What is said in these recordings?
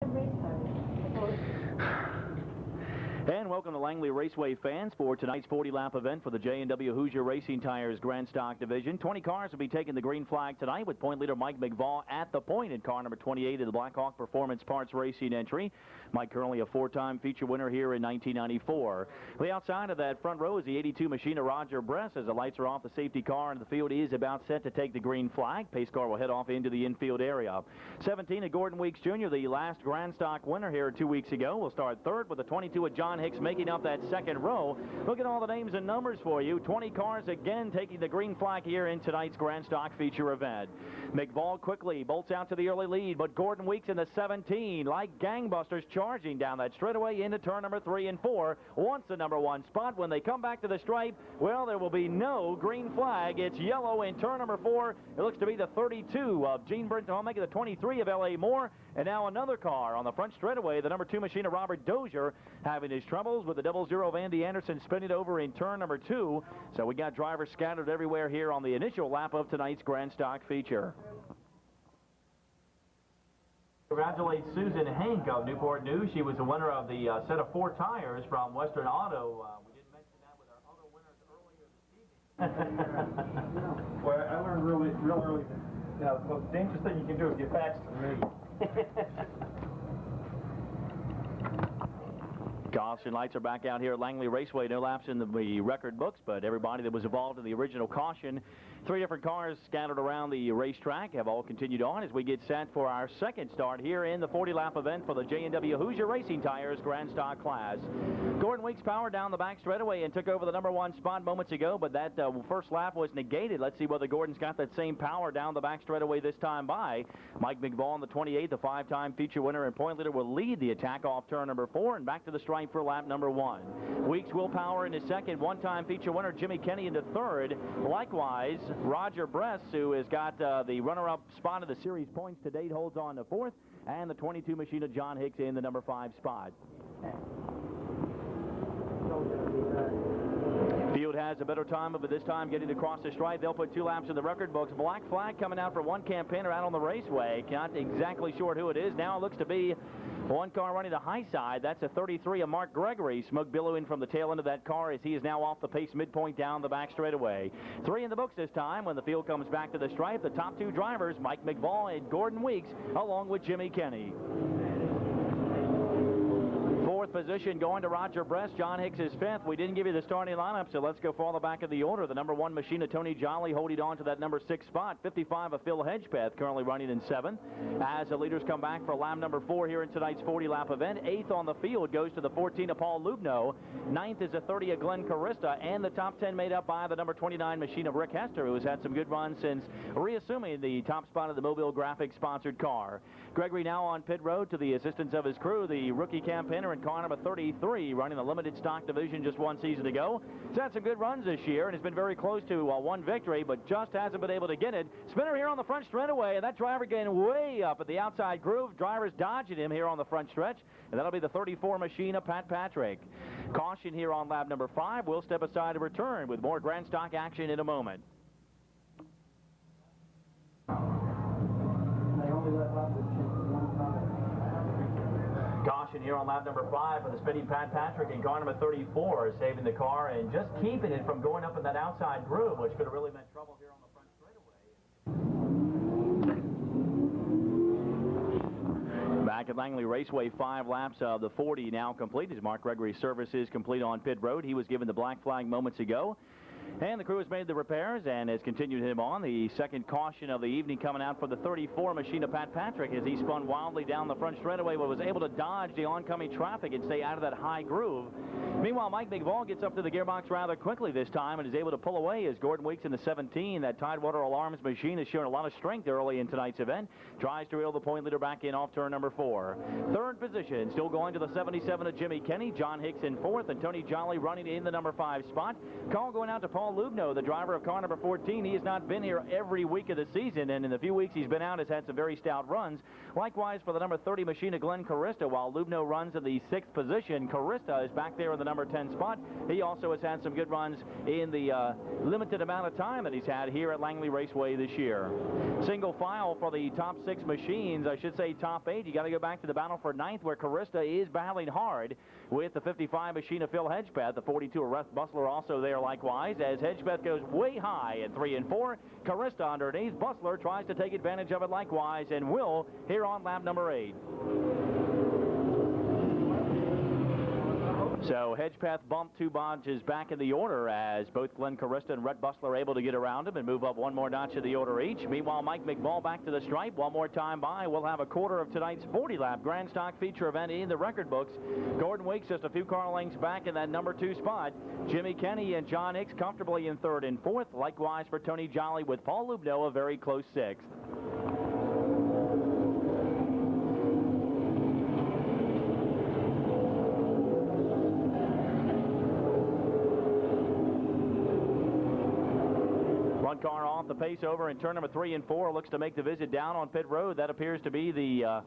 And welcome to Langley Raceway fans for tonight's 40-lap event for the J&W Hoosier Racing Tires Grand Stock Division. 20 cars will be taking the green flag tonight with point leader Mike McVaugh at the point in car number 28 of the Blackhawk Performance Parts Racing entry. Mike currently a four-time feature winner here in 1994. The outside of that front row is the 82 machine of Roger Bress. As the lights are off, the safety car and the field is about set to take the green flag. Pace car will head off into the infield area. 17 of Gordon Weeks Jr., the last Grand Stock winner here 2 weeks ago, will start third with the 22 of John Hicks making up that second row. Look at all the names and numbers for you. 20 cars again taking the green flag here in tonight's Grand Stock feature event. McVaugh quickly bolts out to the early lead, but Gordon Weeks in the 17 like gangbusters charging down that straightaway into turn number 3 and 4. Wants the number 1 spot. When they come back to the stripe, well, there will be no green flag. It's yellow in turn number 4. It looks to be the 32 of Gene Brinton, making the 23 of L.A. Moore. And now another car on the front straightaway, the number 2 machine of Robert Dozier, having his troubles with the 00 of Andy Anderson spinning over in turn number 2. So we got drivers scattered everywhere here on the initial lap of tonight's Grand Stock feature. Congratulate Susan Hank of Newport News. She was the winner of the set of 4 tires from Western Auto. We didn't mention that with our other winners earlier this evening. Well, I learned real early that the most dangerous thing you can do is get faster than me. Caution lights are back out here at Langley Raceway. No laps in the record books, but everybody that was involved in the original caution. 3 different cars scattered around the racetrack have all continued on as we get set for our second start here in the 40-lap event for the J&W Hoosier Racing Tires Grand Stock class. Gordon Weeks powered down the back straightaway and took over the number 1 spot moments ago, but that first lap was negated. Let's see whether Gordon's got that same power down the back straightaway this time by. Mike McVaugh on the 28, the 5-time feature winner and point leader, will lead the attack off turn number 4 and back to the stripe for lap number 1. Weeks will power into second. 1-time feature winner Jimmy Kenny into third. Likewise, Roger Bress, who has got the runner-up spot of the series points to date, holds on to fourth, and the 22 machine of John Hicks in the number 5 spot. Field has a better time of it this time getting across the stripe. They'll put 2 laps in the record books. Black flag coming out for one campaigner out on the raceway. Not exactly sure who it is. Now it looks to be one car running the high side. That's a 33 of Mark Gregory. Smoke billowing from the tail end of that car as he is now off the pace midpoint down the back straightaway. 3 in the books this time when the field comes back to the stripe. The top 2 drivers, Mike McVaugh and Gordon Weeks, along with Jimmy Kenny. 4th position going to Roger Bress. John Hicks is 5th. We didn't give you the starting lineup, so let's go for the back of the order. The number 1 machine of Tony Jolly holding on to that number 6 spot. 55 of Phil Hedgepeth currently running in 7th. As the leaders come back for lap number 4 here in tonight's 40-lap event. 8th on the field goes to the 14 of Paul Lubno. 9th is a 30 of Glenn Carista, and the top 10 made up by the number 29 machine of Rick Hester, who has had some good runs since reassuming the top spot of the Mobile Graphics sponsored car. Gregory now on pit road to the assistance of his crew, the rookie campaigner in car number 33, running the limited stock division just 1 season ago. He's had some good runs this year and has been very close to one victory, but just hasn't been able to get it. Spinner here on the front straightaway, and that driver getting way up at the outside groove. Drivers dodging him here on the front stretch, and that'll be the 34 machine of Pat Patrick. Caution here on lap number 5. We'll step aside and return with more Grand Stock action in a moment. Caution here on lap number 5 for the spinning Pat Patrick in car number 34, saving the car and just keeping it from going up in that outside groove, which could have really meant trouble here on the front straightaway. Back at Langley Raceway, 5 laps of the 40 now complete as Mark Gregory's service is complete on pit road. He was given the black flag moments ago. And the crew has made the repairs and has continued him on. The second caution of the evening coming out for the 34 machine of Pat Patrick as he spun wildly down the front straightaway but was able to dodge the oncoming traffic and stay out of that high groove. Meanwhile, Mike McVaugh gets up to the gearbox rather quickly this time and is able to pull away as Gordon Weeks in the 17. That Tidewater Alarms machine has shown a lot of strength early in tonight's event. Tries to reel the point leader back in off turn number 4. 3rd position still going to the 77 of Jimmy Kenny. John Hicks in 4th and Tony Jolly running in the number 5 spot. Call going out to Paul Paul Lubno, the driver of car number 14. He has not been here every week of the season, and in the few weeks he's been out has had some very stout runs. Likewise for the number 30 machine of Glenn Carista, while Lubno runs in the 6th position, Carista is back there in the number 10 spot. He also has had some good runs in the limited amount of time that he's had here at Langley Raceway this year. Single file for the top 6 machines, I should say top 8. You got to go back to the battle for 9th, where Carista is battling hard with the 55 machine of Phil Hedgepeth. The 42 of Russ Bustler also there likewise, as Hedgepeth goes way high at 3 and 4. Carista underneath. Bustler tries to take advantage of it likewise, and will here on lap number 8. So Hedgepeth bumped 2 notches back in the order, as both Glenn Carista and Rhett Bustler are able to get around him and move up 1 more notch in the order each. Meanwhile, Mike McVall back to the stripe. One more time by. We'll have a quarter of tonight's 40-lap Grand Stock feature event in the record books. Gordon Weeks just a few car lengths back in that number 2 spot. Jimmy Kenny and John Hicks comfortably in 3rd and 4th. Likewise for Tony Jolly, with Paul Lubno a very close 6th. One car off the pace over in turn number 3 and 4, looks to make the visit down on pit road. That appears to be the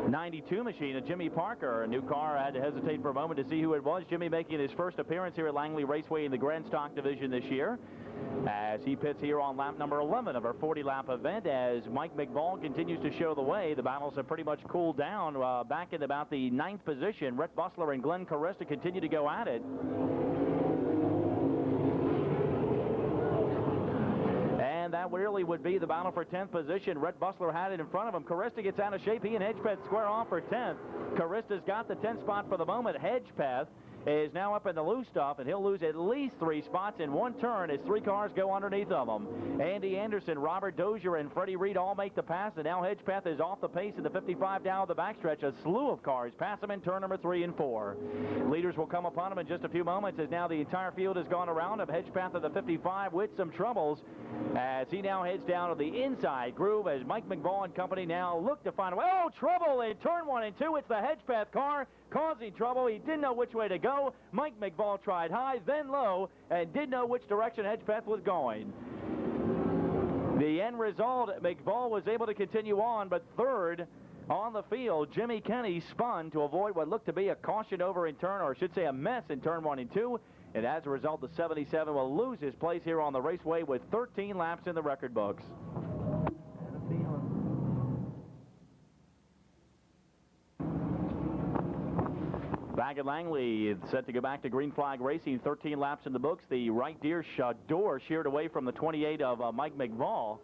92 machine of Jimmy Parker. A new car. I had to hesitate for a moment to see who it was. Jimmy making his first appearance here at Langley Raceway in the Grand Stock division this year, as he pits here on lap number 11 of our 40-lap event. As Mike McVall continues to show the way, the battles have pretty much cooled down. Back in about the 9th position, Rhett Bustler and Glenn Carista continue to go at it. And that really would be the battle for 10th position. Rhett Bustler had it in front of him. Carista gets out of shape. He and Hedgepeth square off for 10th. Carista's got the 10th spot for the moment. Hedgepeth is now up in the loose stuff, and he'll lose at least 3 spots in one turn as 3 cars go underneath of him. Andy Anderson, Robert Dozier, and Freddie Reed all make the pass, and now Hedgepeth is off the pace in the 55 down the backstretch. A slew of cars pass him in turn number 3 and 4. Leaders will come upon him in just a few moments, as now the entire field has gone around him. Hedgepeth of the 55 with some troubles, as he now heads down to the inside groove, as Mike McVall and company now look to find a way. Oh, trouble in turn 1 and 2. It's the Hedgepeth car causing trouble. He didn't know which way to go. Mike McVall tried high, then low, and didn't know which direction Hedgepeth was going. The end result, McVall was able to continue on, but 3rd on the field, Jimmy Kenny spun to avoid what looked to be a caution over in turn, or I should say a mess in turn 1 and 2. And as a result, the 77 will lose his place here on the raceway with 13 laps in the record books. Back at Langley, it's set to go back to green flag racing. 13 laps in the books. The right rear door sheared away from the 28 of Mike McVall,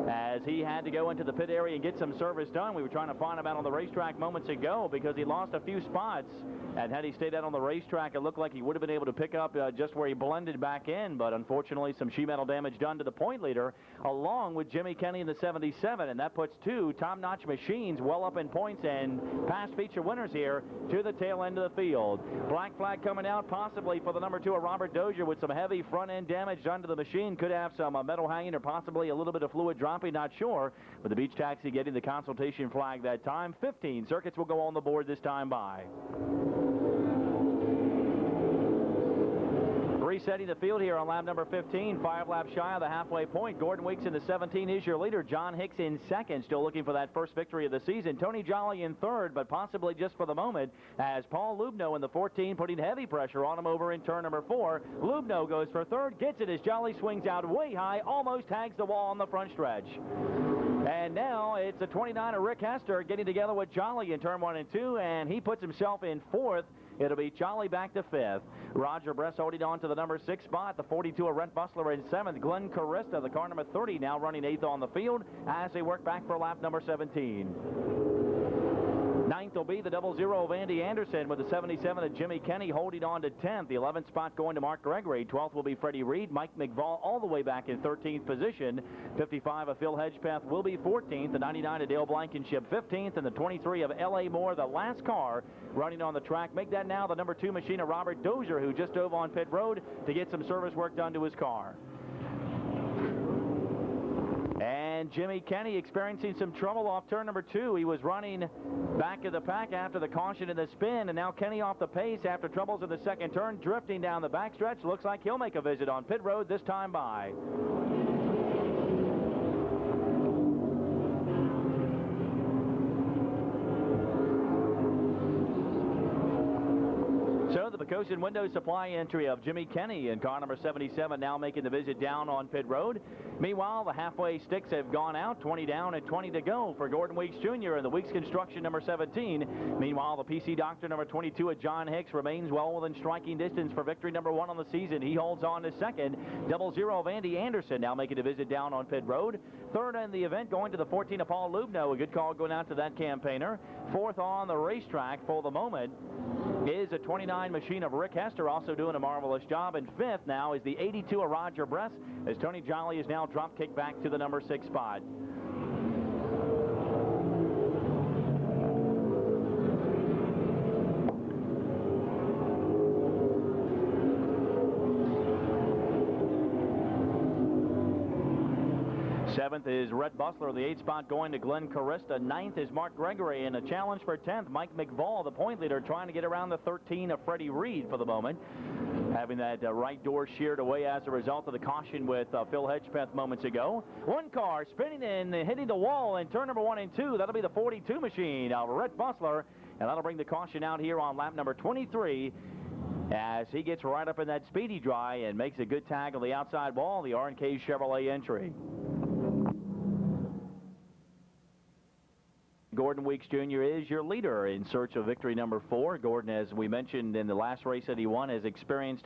as he had to go into the pit area and get some service done. We were trying to find him out on the racetrack moments ago, because he lost a few spots, and had he stayed out on the racetrack, it looked like he would have been able to pick up just where he blended back in, but unfortunately some sheet metal damage done to the point leader, along with Jimmy Kenny in the 77, and that puts 2 top-notch machines well up in points and past feature winners here to the tail end of the field. Black flag coming out possibly for the number 2 of Robert Dozier, with some heavy front-end damage done to the machine. Could have some metal hanging, or possibly a little bit of fluid dropping, not sure. But the beach taxi getting the consultation flag that time. 15 circuits will go on the board this time by. Resetting the field here on lap number 15, 5 laps shy of the halfway point. Gordon Weeks in the 17 is your leader. John Hicks in 2nd, still looking for that first victory of the season. Tony Jolly in 3rd, but possibly just for the moment, as Paul Lubno in the 14 putting heavy pressure on him over in turn number 4. Lubno goes for 3rd, gets it as Jolly swings out way high, almost tags the wall on the front stretch. And now it's the 29 of Rick Hester getting together with Jolly in turn 1 and 2, and he puts himself in 4th. It'll be Jolly back to 5th. Roger Bress holding on to the number 6 spot. The 42 of Rhett Bustler in 7th. Glenn Carista, the car number 30, now running 8th on the field as they work back for lap number 17. 9th will be the 00 of Andy Anderson, with the 77 of Jimmy Kenny holding on to 10th. The 11th spot going to Mark Gregory. 12th will be Freddie Reed. Mike McVall all the way back in 13th position. 55 of Phil Hedgepeth will be 14th. The 99 of Dale Blankenship 15th. And the 23 of L.A. Moore, the last car running on the track. Make that now the number 2 machine of Robert Dozier, who just dove on pit road to get some service work done to his car. And And Jimmy Kenny experiencing some trouble off turn number 2. He was running back of the pack after the caution in the spin, and now Kenny off the pace after troubles in the second turn, drifting down the backstretch. Looks like he'll make a visit on pit road this time by. So the Pecosian window supply entry of Jimmy Kenny in car number 77 now making the visit down on pit road. Meanwhile, the halfway sticks have gone out, 20 down and 20 to go for Gordon Weeks Jr. in the Weeks Construction number 17. Meanwhile, the PC Doctor number 22 at John Hicks remains well within striking distance for victory number 1 on the season. He holds on to second. 00 of Andy Anderson now making a visit down on pit road. Third in the event going to the 14 of Paul Lubno. A good call going out to that campaigner. Fourth on the racetrack for the moment is a 29 machine of Rick Hester, also doing a marvelous job. And fifth now is the 82 of Roger Bress, as Tony Jolly is now drop kicked back to the number 6 spot. Seventh is Red Bustler, the 8th spot going to Glenn Carista. 9th is Mark Gregory, and a challenge for 10th, Mike McVall, the point leader, trying to get around the 13 of Freddie Reed for the moment. Having that right door sheared away as a result of the caution with Phil Hedgepeth moments ago. One car spinning and hitting the wall in turn number 1 and 2. That'll be the 42 machine of Red Bustler, and that'll bring the caution out here on lap number 23. As he gets right up in that speedy dry and makes a good tag on the outside wall, the R&K Chevrolet entry. Gordon Weeks Jr. is your leader in search of victory number 4. Gordon, as we mentioned in the last race that he won, has experienced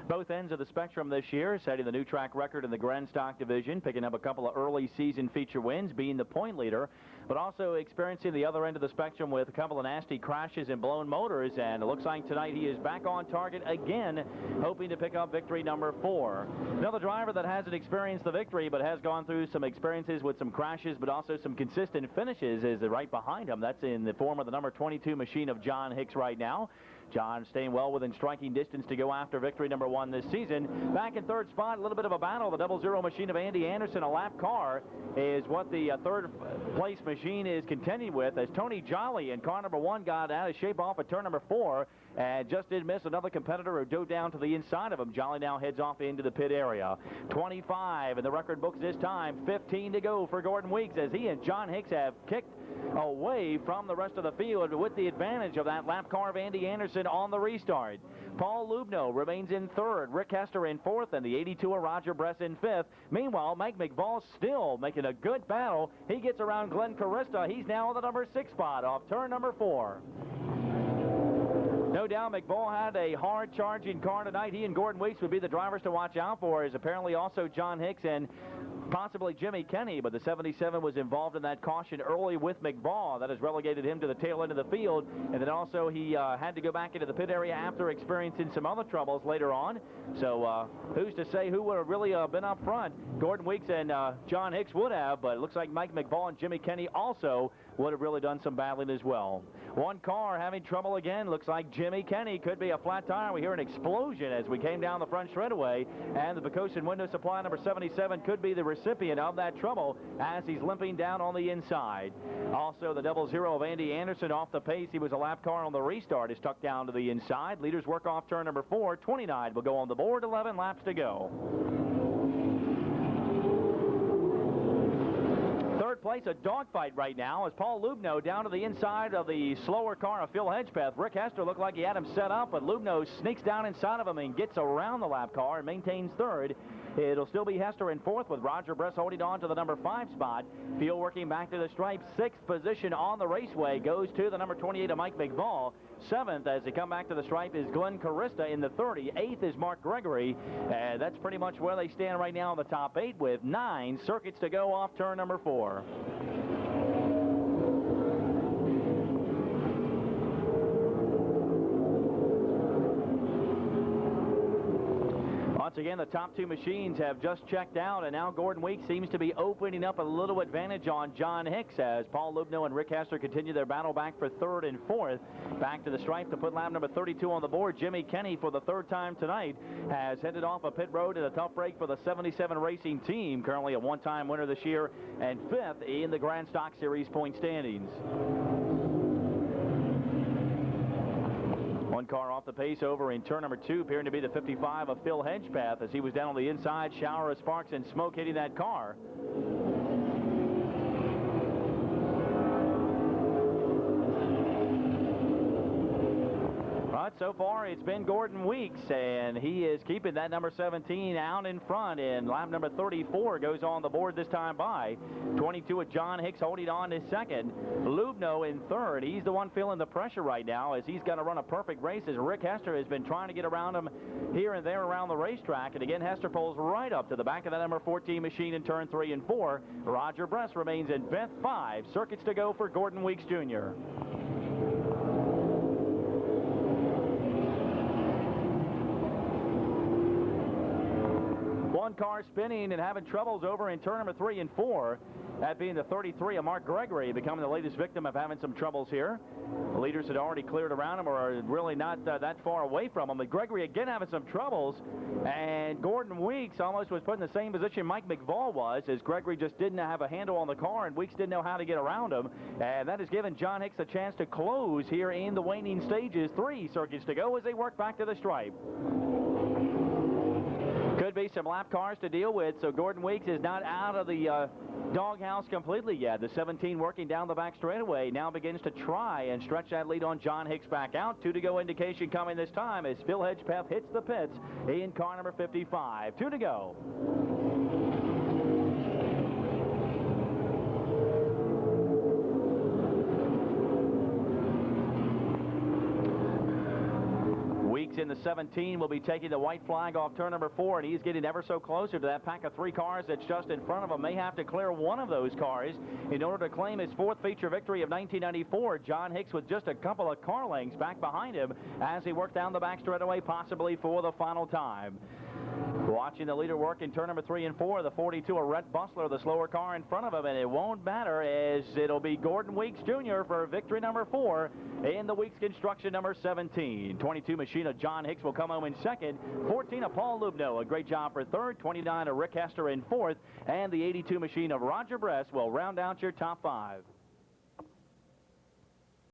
both ends of the spectrum this year, setting the new track record in the Grand Stock division, picking up a couple of early season feature wins, being the point leader, but also experiencing the other end of the spectrum with a couple of nasty crashes and blown motors. And it looks like tonight he is back on target again, hoping to pick up victory number 4. Another driver that hasn't experienced the victory but has gone through some experiences with some crashes but also some consistent finishes is right behind him. That's in the form of the number 22 machine of John Hicks right now. John staying well within striking distance to go after victory number 1 this season. Back in third spot, a little bit of a battle. The 00 machine of Andy Anderson, a lap car, is what the third place machine is contending with, as Tony Jolly in car number 1 got out of shape off at turn number 4 and just did miss another competitor who dove down to the inside of him. Jolly now heads off into the pit area. 25 in the record books this time. 15 to go for Gordon Weeks, as he and John Hicks have kicked away from the rest of the field with the advantage of that lap car of Andy Anderson on the restart. Paul Lubno remains in third, Rick Hester in fourth, and the 82 of Roger Bress in fifth. Meanwhile, Mike McVall still making a good battle. He gets around Glenn Carista. He's now on the number 6 spot off turn number 4. No doubt McVall had a hard charging car tonight. He and Gordon Weeks would be the drivers to watch out for, as apparently also John Hicks and possibly Jimmy Kenny, but the 77 was involved in that caution early with McVall. That has relegated him to the tail end of the field, and then also he had to go back into the pit area after experiencing some other troubles later on. So who's to say who would have really been up front? Gordon Weeks and John Hicks would have, but it looks like Mike McVall and Jimmy Kenny also would have really done some battling as well. One car having trouble again. Looks like Jimmy Kenny could be a flat tire. We hear an explosion as we came down the front straightaway, and the Pecosian window supply number 77 could be the recipient of that trouble as he's limping down on the inside. Also, the 00 of Andy Anderson off the pace. He was a lap car on the restart, is tucked down to the inside. Leaders work off turn number 4. 29 will go on the board. 11 laps to go. Third place, a dogfight right now, as Paul Lubno down to the inside of the slower car of Phil Hedgepeth. Rick Hester looked like he had him set up, but Lubno sneaks down inside of him and gets around the lap car and maintains third. It'll still be Hester in fourth, with Roger Bress holding on to the number 5 spot. Field working back to the stripe. 6th position on the raceway goes to the number 28 of Mike McVall. 7th, as they come back to the stripe, is Glenn Carista in the 30. 8th is Mark Gregory. And that's pretty much where they stand right now in the top 8, with 9 circuits to go off turn number 4. Once again, the top two machines have just checked out, and now Gordon Weeks seems to be opening up a little advantage on John Hicks as Paul Lubno and Rick Hester continue their battle back for third and fourth. Back to the stripe to put lap number 32 on the board. Jimmy Kenny, for the third time tonight, has headed off a pit road in a tough break for the 77 Racing team, currently a one-time winner this year and fifth in the Grand Stock Series point standings. One car off the pace over in turn number 2, appearing to be the 55 of Phil Hedgepath as he was down on the inside. Shower of sparks and smoke hitting that car. But so far it's been Gordon Weeks, and he is keeping that number 17 out in front, and lap number 34 goes on the board this time by 22 with John Hicks holding on to second. Lubno in third. He's the one feeling the pressure right now as he's going to run a perfect race as Rick Hester has been trying to get around him here and there around the racetrack. And again, Hester pulls right up to the back of that number 14 machine in turn 3 and 4. Roger Bress remains in fifth. 5 circuits to go for Gordon Weeks Jr. One car spinning and having troubles over in turn number 3 and 4. That being the 33 of Mark Gregory, becoming the latest victim of having some troubles here. The leaders had already cleared around him or are really not that far away from him. But Gregory again having some troubles. And Gordon Weeks almost was put in the same position Mike McVall was, as Gregory just didn't have a handle on the car and Weeks didn't know how to get around him. And that has given John Hicks a chance to close here in the waning stages. 3 circuits to go as they work back to the stripe. Could be some lap cars to deal with, so Gordon Weeks is not out of the doghouse completely yet. The 17 working down the back straightaway now begins to try and stretch that lead on John Hicks back out. 2 to go indication coming this time as Phil Hedgepath hits the pits in car number 55. 2 to go. In the 17 will be taking the white flag off turn number 4, and he's getting ever so closer to that pack of 3 cars that's just in front of him. May have to clear one of those cars in order to claim his 4th feature victory of 1994. John Hicks with just a couple of car lengths back behind him as he worked down the back straightaway, possibly for the final time. Watching the leader work in turn number 3 and 4, the 42 of Rhett Bustler, the slower car in front of him, and it won't matter as it'll be Gordon Weeks Jr. for victory number 4 in the Weeks construction number 17. 22 machine of John Hicks will come home in second. 14 of Paul Lubno, a great job for third. 29 of Rick Hester in fourth, and the 82 machine of Roger Bress will round out your top 5.